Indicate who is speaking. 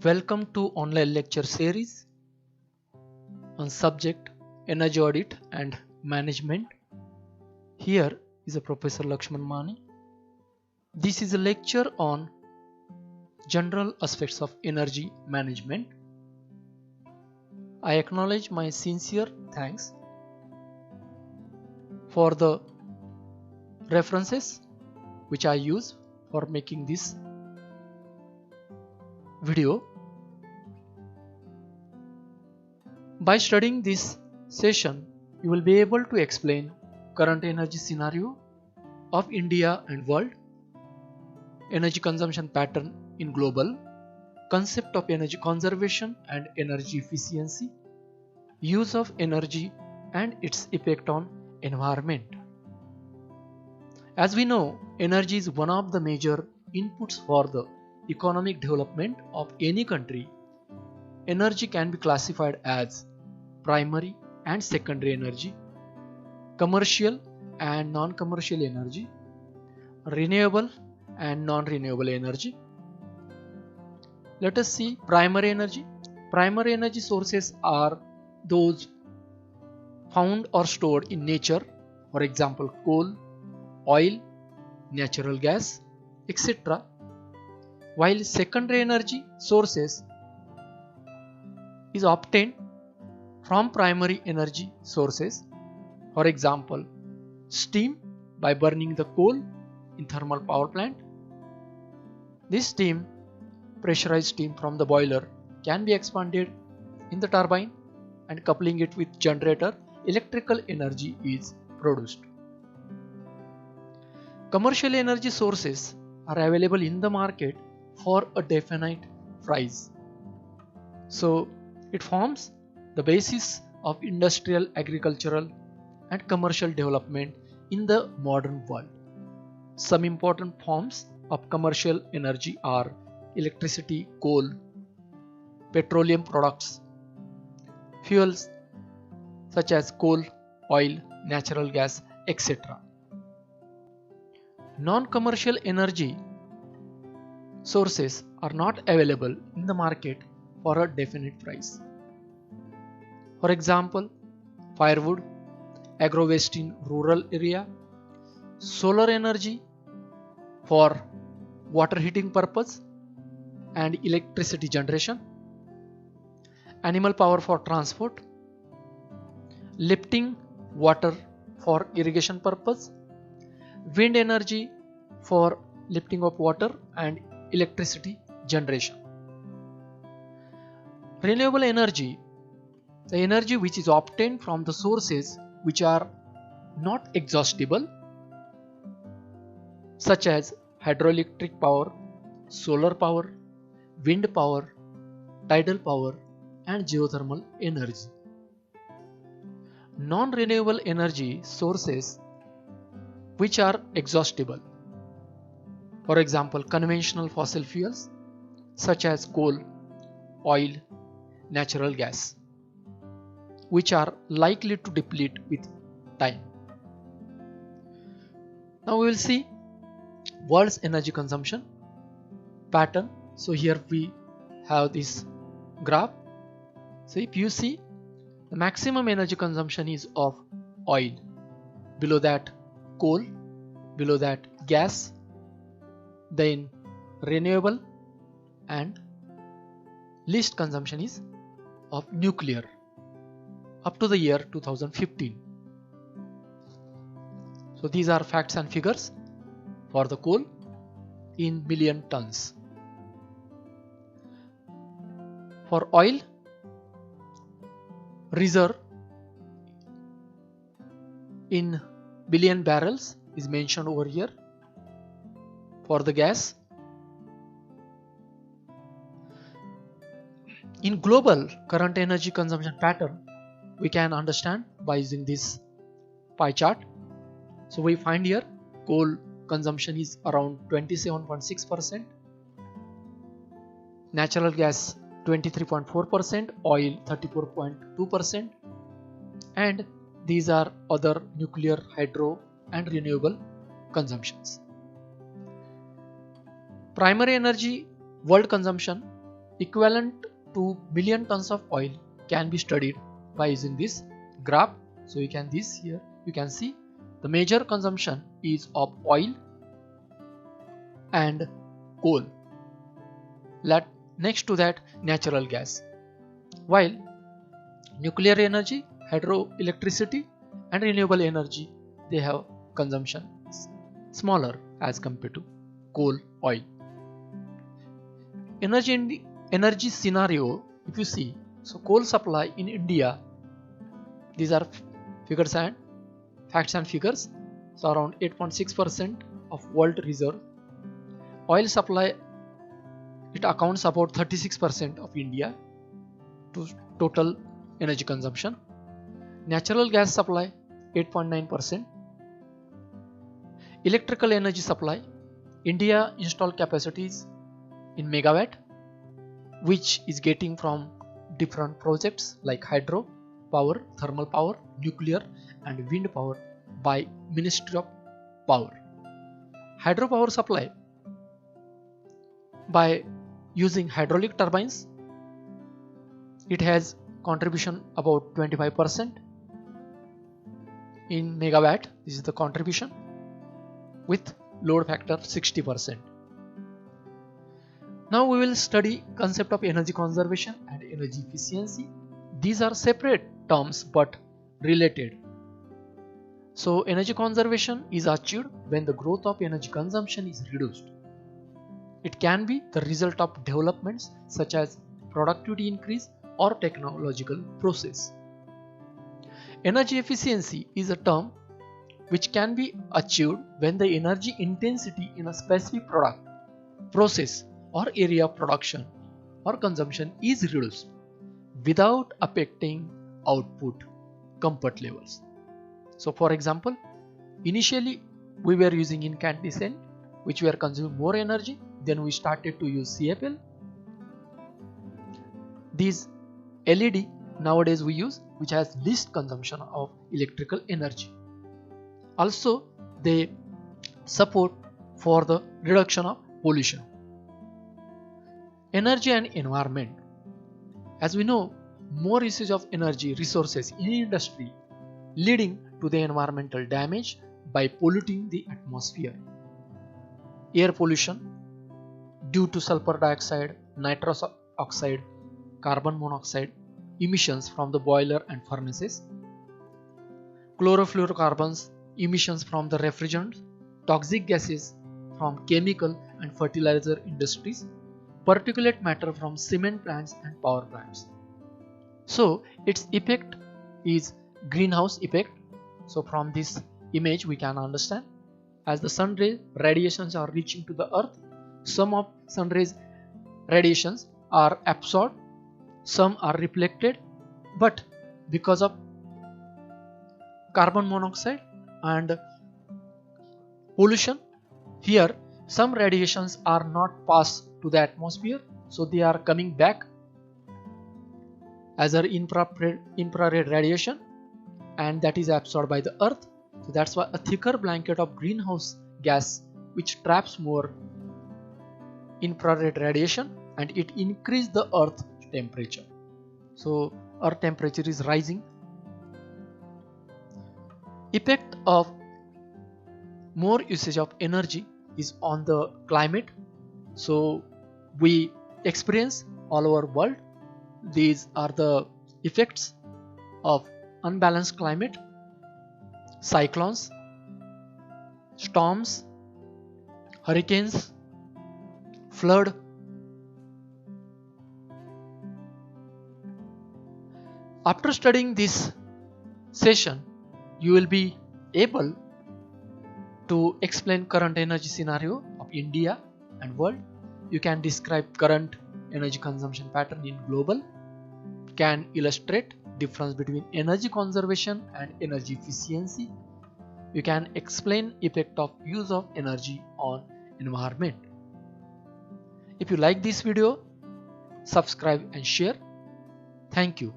Speaker 1: Welcome to online lecture series on subject Energy Audit and Management. Here is a Professor Lakshman Mani. This is a lecture on general aspects of energy management. I acknowledge my sincere thanks for the references which I use for making this video. By studying this session, you will be able to explain current energy scenario of India and world, energy consumption pattern in global, concept of energy conservation and energy efficiency, use of energy and its effect on environment. As we know, energy is one of the major inputs for the economic development of any country. Energy can be classified as primary and secondary energy, commercial and non-commercial energy, renewable and non-renewable energy. Let us see primary energy. Primary energy sources are those found or stored in nature, for example coal, oil, natural gas, etc. While secondary energy sources is obtained from primary energy sources, for example steam by burning the coal in thermal power plant. This steam, pressurized steam from the boiler, can be expanded in the turbine and coupling it with generator, electrical energy is produced. Commercial energy sources are available in the market for a definite price. So it forms the basis of industrial, agricultural and commercial development in the modern world. Some important forms of commercial energy are electricity, coal, petroleum products, fuels such as coal, oil, natural gas, etc. Non-commercial energy sources are not available in the market for a definite price. For example, firewood, agro waste in rural area, solar energy for water heating purpose and electricity generation, animal power for transport, lifting water for irrigation purpose, wind energy for lifting of water and electricity generation. Renewable energy, the energy which is obtained from the sources which are not exhaustible, such as hydroelectric power, solar power, wind power, tidal power and geothermal energy. Non-renewable energy sources which are exhaustible, for example conventional fossil fuels such as coal, oil, natural gas, which are likely to deplete with time. Now we will see world's energy consumption pattern. So here we have this graph. So if you see, the maximum energy consumption is of oil, below that coal, below that gas, then renewable, and least consumption is of nuclear up to the year 2015. So these are facts and figures for the coal in million tons. For oil, reserve in billion barrels is mentioned over here. For the gas, in global current energy consumption pattern, we can understand by using this pie chart. So we find here coal consumption is around 27.6%, natural gas 23.4%, oil 34.2%, and these are other nuclear, hydro and renewable consumptions. Primary energy world consumption equivalent to million tons of oil can be studied by using this graph. So you can see the major consumption is of oil and coal. Next to that, natural gas. While nuclear energy, hydroelectricity and renewable energy, they have consumption smaller as compared to coal, oil. Energy scenario, if you see, so coal supply in India, these are facts and figures. So around 8.6% of world reserve. Oil supply, it accounts about 36% of India to total energy consumption. Natural gas supply 8.9%. Electrical energy supply, India installed capacities in megawatt, which is getting from different projects like hydro power, thermal power, nuclear and wind power by Ministry of Power. Hydropower supply by using hydraulic turbines, it has contribution about 25% in megawatt. This is the contribution with load factor 60%. Now we will study concept of energy conservation and energy efficiency. These are separate terms but related. So energy conservation is achieved when the growth of energy consumption is reduced. It can be the result of developments such as productivity increase or technological process. Energy efficiency is a term which can be achieved when the energy intensity in a specific product, process or area of production or consumption is reduced without affecting output comfort levels. So for example, initially we were using incandescent, which were consuming more energy. Then we started to use CFL. These LED nowadays we use, which has least consumption of electrical energy. Also they support for the reduction of pollution. Energy and environment. As we know, more usage of energy resources in industry leading to the environmental damage by polluting the atmosphere. Air pollution due to sulfur dioxide, nitrous oxide, carbon monoxide emissions from the boiler and furnaces, chlorofluorocarbons emissions from the refrigerants, toxic gases from chemical and fertilizer industries, particulate matter from cement plants and power plants. So its effect is greenhouse effect. So from this image we can understand, as the sun ray radiations are reaching to the earth, some of sun rays radiations are absorbed, some are reflected, but because of carbon monoxide and pollution, here some radiations are not passed to the atmosphere, so they are coming back as an infrared radiation, and that is absorbed by the earth. So that's why a thicker blanket of greenhouse gas which traps more infrared radiation and it increases the earth temperature. So earth temperature is rising. Effect of more usage of energy is on the climate. So we experience all over world. These are the effects of unbalanced climate: cyclones, storms, hurricanes, flood. After studying this session, you will be able to explain current energy scenario of India and world. You can describe current energy consumption pattern in global, can illustrate difference between energy conservation and energy efficiency. You can explain effect of use of energy on environment. If you like this video, subscribe and share. Thank you.